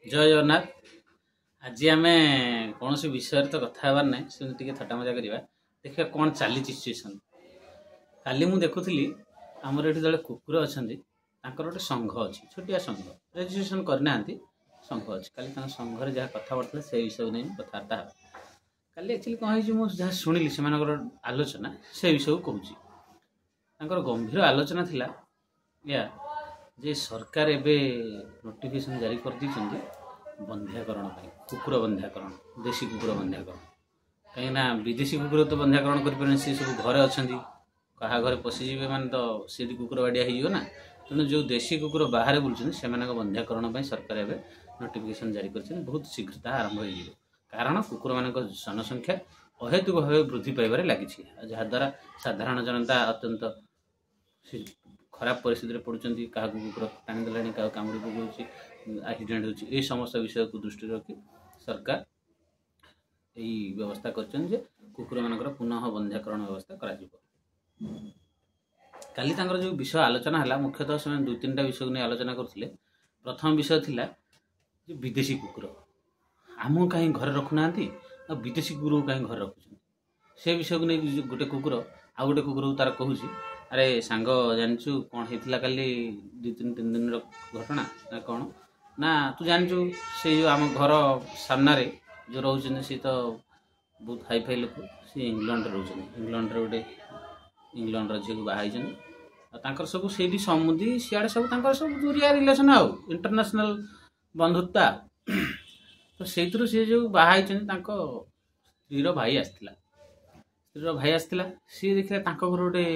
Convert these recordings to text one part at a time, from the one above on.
जय जगन्नाथ। आज आम कौन सी विषय तो कथा हबार ना से थट्टा मजा करवा देखिए कौन चली सिचुएसन। काली मु देखुली आमर ये जो कुकुर अच्छा गोटे संघ अच्छी छोटिया संघ रेजिट्रेसन करना संघ अच्छी काली संघर जहाँ कथबार्ता से विषय नहीं कथबार्ता काली एक्चुअली कौन है जहाँ शुणिली से आलोचना से विषय को कहूँ गंभीर आलोचना थिला या जे सरकार एबे नोटिफिकेशन जारी कर दी बंध्याकरण कुकुर बंध्याकरण देशी कुकुर बंध्याकरण कहीं विदेशी कुकुर तो बंध्याकरण करें सी सब घरे अच्छा क्या घरे पशिजे मैंने तो सी कुकुर बाड़िया हो तेणु जो देशी कुकुर बाहर बुलूँ से बंध्याकरण सरकार एवं नोटिफिकेशन जारी कर बहुत शीघ्रता आरंभ हो कारण कुकुर मान जनसंख्या अहेतुक भाव वृद्धि पाइबार लगी जहाद्वारा साधारण जनता अत्यंत खराब परिस्थिति पड़ुंट क्या कुकुर टाणीदेला क्या कामुड़ी पकाउछ एक्सीडेंट हो समस्त विषय को दृष्टि रखी सरकार यही व्यवस्था कर कुकुर मानकर पुनः बंध्याकरण व्यवस्था करा काली जो विषय आलोचना है मुख्यतः से दुई तीन विषय को नहीं आलोचना करते। प्रथम विषय थिला विदेशी कुकुर आम कहीं घर रखुना विदेशी कुकुर को कहीं घर रखुच्च से विषय को नहीं गोटे कुकुर आ गोटे कुकुर तार कहूँ अरे सांग जानचु कौन होता काली दु तीन दिन घटना ना कौन ना तू जानचु से जो आम घर सामने जो रोचे सी तो बहुत हाई फाई लोक सी इंग्लैंड रोचे इंग्लैंड गोटे इंग्लैंड झील को बाहर सब से समुदी सियाड़े सब सब दूरिया रिलेसन आउ इंटरनेशनल बंधुता तो से सी जो बाहर स्त्री भाई आसला स्त्री भाई आसला सी देखिए घर गोटे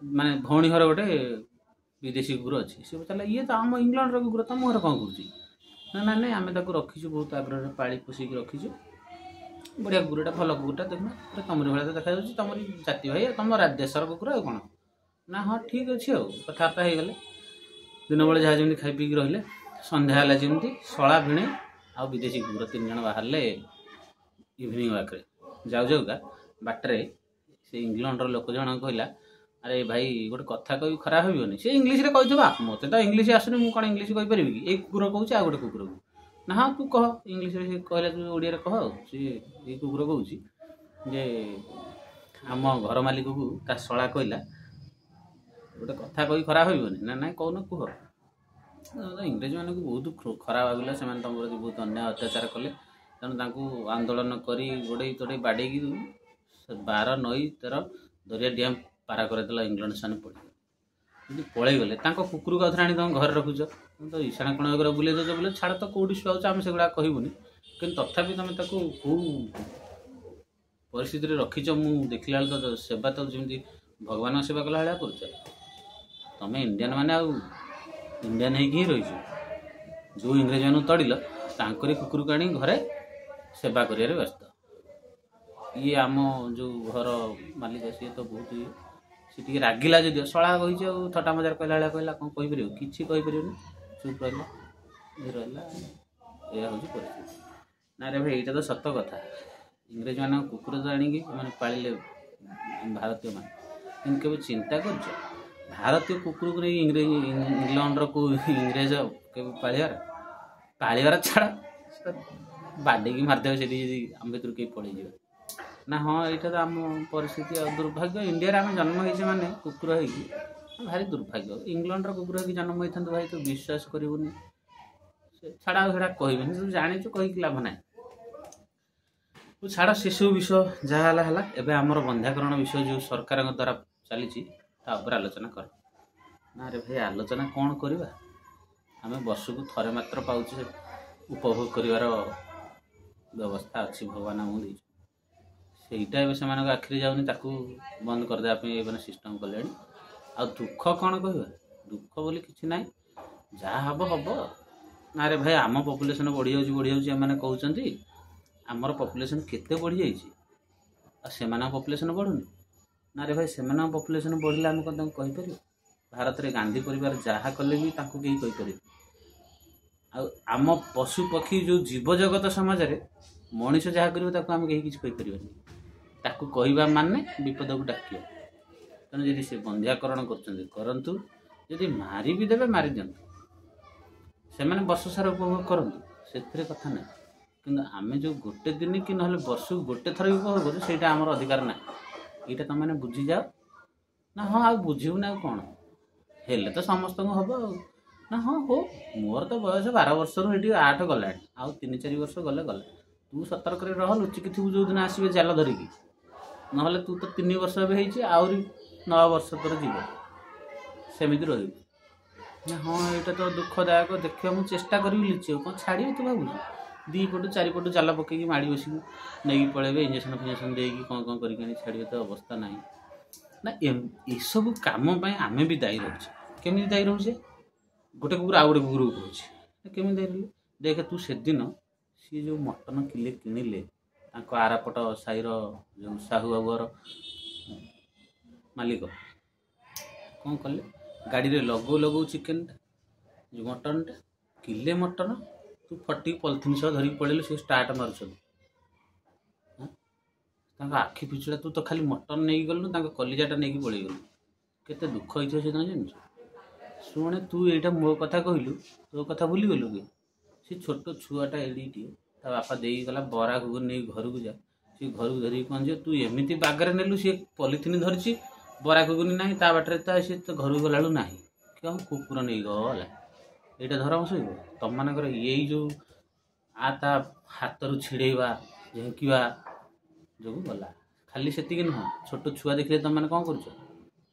माने भौणी घर गोटे विदेशी कुकुर अच्छी सी पचारा ये तो आम इंग्लैंड कुकुर तुम घर कौन कर ना ना आम रखीचु बहुत आग्रह पाली पोषिक रखीचु बढ़िया कुकुरटा भल कुकुरटा देखना तुमरी भाई तो देखा तुमरी जाति भाई तुम देशर कुकुर कौन ना हाँ ठीक अच्छे कथबार्ता हो गले दिन बेले जहाँ जमी खाई पीक रही सन्ध्या है जमी शला भिणे आ विदेशी कुकुर तीन जन बाहर इवनिंग वाक जाऊ जाऊका बाटर से इंग्लैंड लोक जन कहला अरे भाई गोटे कथा कही खराब होनी सी इंग्लीश कही मत तो इंग्लीश आसुनी मुझे कौन इंग्लीश कहीपरि कि ये कुकुर कहूँ आ गोटे कुकुर को ना हाँ तू कह इंग्लीश कहला तू ओडिया कह सी ये कुकुर कहूँ जे आम घर मालिक को ता शला कहला गोटे कथा कही खराब होनी ना ना कौन कुह इंग्रेज मानक बहुत खराब भाविला से तुम प्रति बहुत अन्याय अत्याचार कले तेणु आंदोलन कर गोड़े तोड़े बाड़े 12 नई 13 दरिया डैम पारा करदेला इंग्लैंड से पड़े पलि गले कुकुर को आनी तुम घर रखुच तो ईशाण कोण बुले दे बोले छाड़ तो कौटी शुआच आम से कहबूनी कि तथापि तुम कौ परिस्थिति रखीच मु देखला तो सेवा तो जमी भगवान सेवा कला भाया कर तुम इंडियन माने इंडियन ही रही जो इंग्रेज मान तड़िल तांकरी कुकुर को आनी घरे सेवा कर व्यस्त ये आम जो घर मालिक सी तो बहुत सी रागिला जो शला कही थटा मजार कहला भाया कहला कौन कहीपर किसी कहीपर चुप रहा यह हूँ परिस्थिति ना रे भाई यहाँ तो सत कथा इंग्रेज मान कुकुर तो आणिकी पाले भारतीय मान के चिंता कर भारतीय कुकुर को नहीं इंग्लैंड को इंग्रेज के पालिबार छाड़ बाड़े की मारदे से आम भर कहीं पड़े ना हाँ यहाँ तो आम परिस्थिति दुर्भाग्य इंडिया आम जन्म होइछे माने कुकुर हो भारी दुर्भाग्य इंग्लैंड कुकुर हो जन्म होता भाई तो विश्वास करूनी छाड़ा छाड़ा कहबेनि तू जानी कहीकि लाभ ना छाड़ से सब विषय जहाँ है एवं आमर बंध्याकरण विषय जो सरकार द्वारा चली आलोचना कर ना रे भाई आलोचना कौन करवा आम वर्ष को थरे मात्र पाचे उपभोग कर व्यवस्था अच्छी भगवान आमको ସେଇଟା ଏବେ ସେମାନଙ୍କ ଆଖିରେ ଯାଉନି ତାକୁ ବନ୍ଦ କରିଦେବା ପାଇଁ ଏମାନେ ସିଷ୍ଟମ୍ କଲେଣି ଆଉ ଦୁଃଖ କ'ଣ କହିବା ଦୁଃଖ ବୋଲି କିଛି ନାହିଁ ଯାହା ହବ ହବ ନା ରେ ଭାଇ ଆମ ପପୁଲେସନ୍ ବଢ଼ି ଯାଉଛି ଏମାନେ କହୁଛନ୍ତି ଆମର ପପୁଲେସନ୍ କେତେ ବଢ଼ି ଯାଇଛି ଆଉ ସେମାନଙ୍କ ପପୁଲେସନ୍ ବଢ଼ୁନି ନା ରେ ଭାଇ ସେମାନଙ୍କ ପପୁଲେସନ୍ ବଢ଼ିଲେ ଆମେ କ'ଣ ତାଙ୍କୁ କହିପାରିବୁ ଭାରତରେ ଗାନ୍ଧୀ ପରିବାର ଯାହା କଲେ ବି ତାଙ୍କୁ କେହି କହିପାରିବେ ଆଉ ଆମ ପଶୁ ପକ୍ଷୀ ଯେଉଁ ଜୀବଜଗତ ସମାଜରେ ମଣିଷ ଯାହା କରିବ ତାକୁ ଆମେ କେହି କିଛି କହିପାରିବାନି ताकू कहवा माने विपद को डाक तेणु जदि से बंध्याकरण करतु जदि मारी भी देवे मारी दिंतु ସେମାନେ ବର୍ଷ ସାରା ଉପଭୋଗ କରନ୍ତୁ, ସେଥିରେ କଥା ନାହିଁ। କିନ୍ତୁ ଆମେ ଯେଉଁ ଗୋଟେ ଦିନ କି ନହେଲେ ବର୍ଷକୁ ଗୋଟେ ଥର ବି ଉପଭୋଗ କରୁଛୁ, ସେଇଟା ଆମର ଅଧିକାର ନାହିଁ। ଏଇଟା ତୁମେମାନେ ବୁଝିଯାଅ। ନା ହଁ ଆଉ ବୁଝିବୁ ନା, ଆଉ କ'ଣ ହେଲେ ତ ସମସ୍ତଙ୍କୁ ହେବ ଆଉ। ନା ହଁ ହଉ, ମୋର ତ ବୟସ 12 ବର୍ଷରୁ ଏଠି 8 ଗଲାଣି, ଆଉ 3-4 ବର୍ଷ ଗଲେ ଗଲା। ତୁ ସତର୍କରେ ରହ, ଲୁଚିକି ଥିବୁ ଯେଉଁଦିନ ଆସିବେ ଜାଲ ଧରିକି। ନହେଲେ ତୁ ତ 3 ବର୍ଷ ଏବେ ହେଇଛି, ଆହୁରି 9 ବର୍ଷ ତୋର ଯିବ, ସେମିତି ରହିବୁ। ନା ହଁ ଏଇଟା ତ ଦୁଃଖଦାୟକ, ଦେଖିବା ମୁଁ ଚେଷ୍ଟା କରିବି ଲୁଚିବାକୁ। କ'ଣ ଛାଡ଼ିବେ ତୁ ଭାବୁଛୁ? 2 ପଟୁ 4 ପଟୁ ଜାଲ ପକେଇକି ମାଡ଼ି ବସିବୁ, ନେଇକି ପଳେଇବେ, ଇଞ୍ଜେକ୍ସନ୍ ଫିଞ୍ଜେକ୍ସନ୍ ଦେଇକି କ'ଣ କରିକି ଆଣି ଛାଡ଼ିବେ, ତ ଅବସ୍ଥା ନାହିଁ। ନା ଏସବୁ କାମ ପାଇଁ ଆମେ ବି ଦାୟୀ ରହୁଛେ। କେମିତି ଦାୟୀ ରହୁଛେ? ଗୋଟେ କୁକୁର ଆଉ ଗୋଟେ କୁକୁରକୁ କହୁଛି, କେମିତି ଦାୟୀ ରହିଲେ? ଦେଖେ ତୁ ସେଦିନ ସିଏ ଯେଉଁ ମଟନ କିଲେ କିଣିଲେ, ତାଙ୍କ ଆରପଟ ସାହିର ଯେଉଁ ସାହୁ ବାବୁର ମାଲିକ କ'ଣ କଲେ, ଗାଡ଼ିରେ ଲଗଉ ଚିକେନଟା, ଯେଉଁ ମଟନଟା, କିଲେ ମଟନ ତୁ ଫଟିକି ପଲିଥିନ୍ ସହ ଧରିକି ପଳେଇଲୁ, ସେ ଷ୍ଟାର୍ଟ ମାରୁଛନ୍ତି। ତାଙ୍କ ଆଖି ପିଛୁଡ଼ା ତୁ ତ ଖାଲି ମଟନ ନେଇକି ଗଲୁ, ତାଙ୍କ କଲିଜାଟା ନେଇକି ପଳେଇଗଲୁ। କେତେ ଦୁଃଖ ହେଇଥିବ ସେଦିନ ଜାଣିଛୁ? ଶୁଣେ, ତୁ ଏଇଟା ମୋ କଥା କହିଲୁ, ତୋ କଥା ଭୁଲିଗଲୁ କି? ସେ ଛୋଟ ଛୁଆଟା ଏଡ଼ିଟିଏ, ତା ବାପା ଦେଇକି ଗଲା ବରା ଘୁଗୁନି ନେଇ ଘରକୁ ଯା। ସେ ଘରକୁ ଧରିକି ପହଞ୍ଚିବ, ତୁ ଏମିତି ବାଗରେ ନେଲୁ, ସିଏ ପଲିଥିନ୍ ଧରିଛି, ବରା ଘୁଗୁନି ନାହିଁ, ତା ବାଟରେ ସିଏ ତ ଘରକୁ ଗଲାବେଳୁ ନାହିଁ। କ'ଣ କୁକୁର ନେଇକି ଗଲା? ଏଇଟା ଧର୍ମ ସହିବ? ତମମାନଙ୍କର ଏଇ ଯେଉଁ ତା ହାତରୁ ଛିଡ଼େଇବା, ଝିଙ୍କିବା ଯୋଗୁଁ ଗଲା। ଖାଲି ସେତିକି ନୁହଁ, ଛୋଟ ଛୁଆ ଦେଖିଲେ ତୁମମାନେ କ'ଣ କରୁଛ?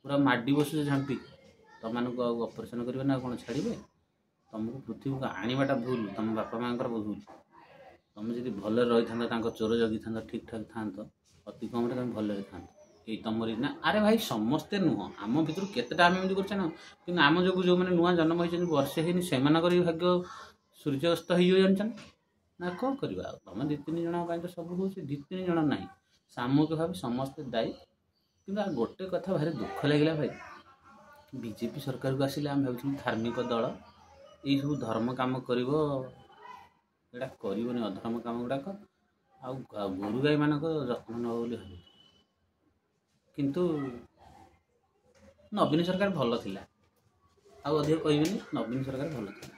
ପୁରା ମାଡ଼ି ବସୁଛ ଝାମ୍ପି। ତୁମମାନଙ୍କୁ ଆଉ ଅପରେସନ୍ କରିବେ ନା, ଆଉ କ'ଣ ଛାଡ଼ିବେ? ତୁମକୁ ପୃଥିବୀକୁ ଆଣିବାଟା ଭୁଲ, ତୁମ ବାପା ମାଆଙ୍କର ଭୁଲ। ତୁମେ ଯଦି ଭଲରେ ରହିଥାନ୍ତ, ତାଙ୍କ ଚୋର ଜଗିଥାନ୍ତ, ଠିକ୍ ଠାକ୍ ଥାନ୍ତ, ଅତି କମ୍ରେ ତୁମେ ଭଲରେ ଥାନ୍ତ। ଏଇ ତୁମରି ନା, ଆରେ ଭାଇ ସମସ୍ତେ ନୁହଁ, ଆମ ଭିତରୁ କେତେଟା ଆମେ ଏମିତି କରୁଛେ ନା। କିନ୍ତୁ ଆମ ଯୋଗୁଁ ଯେଉଁମାନେ ନୂଆ ଜନ୍ମ ହେଇଛନ୍ତି, ବର୍ଷେ ହେଇନି, ସେମାନଙ୍କର ବି ଭାଗ୍ୟ ସୂର୍ଯ୍ୟାସ୍ତ ହେଇଯିବ, ଜାଣିଛ ନା? କ'ଣ କରିବା ଆଉ? ତୁମେ 2-3 ଜଣଙ୍କ ପାଇଁ ତ ସବୁ ହେଉଛି, 2-3 ଜଣ ନାହିଁ, ସାମୂହିକ ଭାବେ ସମସ୍ତେ ଦାୟୀ। କିନ୍ତୁ ଆଉ ଗୋଟେ କଥା ଭାରି ଦୁଃଖ ଲାଗିଲା ଭାଇ, ବିଜେପି ସରକାରକୁ ଆସିଲେ ଆମେ ଭାବୁଥିଲୁ ଧାର୍ମିକ ଦଳ, ଏଇସବୁ ଧର୍ମ କାମ କରିବ, ଏଇଟା କରିବନି ଅଧର୍ମ କାମ ଗୁଡ଼ାକ, ଆଉ ଗୋରୁ ଗାଈମାନଙ୍କ ଯତ୍ନ ନେବ ବୋଲି ଭାବୁଛୁ। କିନ୍ତୁ ନବୀନ ସରକାର ଭଲ ଥିଲା, ଆଉ ଅଧିକ କହିବିନି, ନବୀନ ସରକାର ଭଲ ଥିଲା।